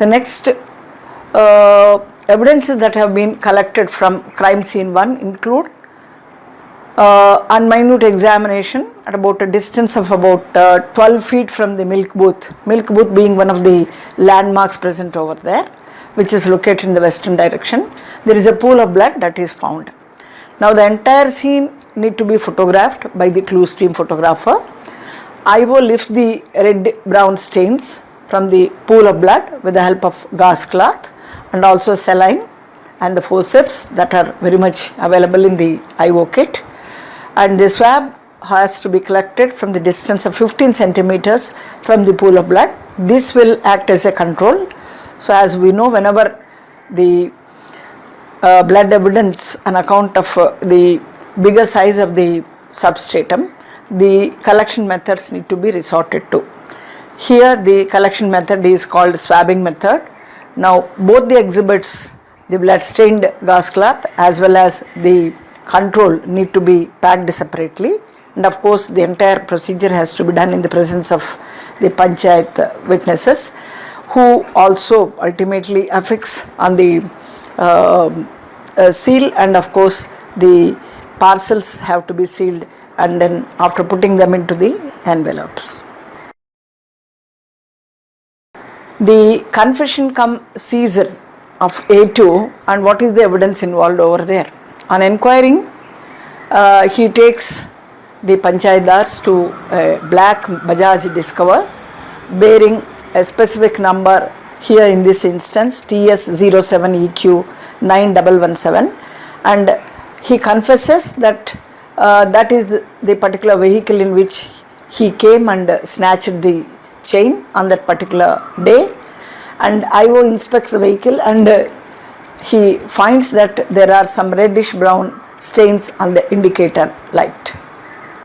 The next evidences that have been collected from crime scene 1 include on minute examination at about a distance of about 12 feet from the milk booth being one of the landmarks present over there, which is located in the western direction. There is a pool of blood that is found. Now the entire scene need to be photographed by the clues team photographer. IO lifts the red-brown stains from the pool of blood with the help of gauze cloth and also saline and the forceps that are very much available in the IO kit. And the swab has to be collected from the distance of 15 centimeters from the pool of blood. This will act as a control. So as we know, whenever the blood evidence on account of the bigger size of the substratum, the collection methods need to be resorted to. Here the collection method is called swabbing method. Now both the exhibits, the blood stained gauze cloth as well as the control, need to be packed separately, and of course the entire procedure has to be done in the presence of the panchayat witnesses, who also ultimately affix on the seal, and of course the parcels have to be sealed and then after putting them into the envelopes. The confession cum seizure of A2, and what is the evidence involved over there? On inquiring, he takes the panchayatdars to a black Bajaj Discover bearing a specific number, here in this instance TS07EQ 9117, and he confesses that that is the particular vehicle in which he came and snatched the chain on that particular day. And IO inspects the vehicle and he finds that there are some reddish brown stains on the indicator light.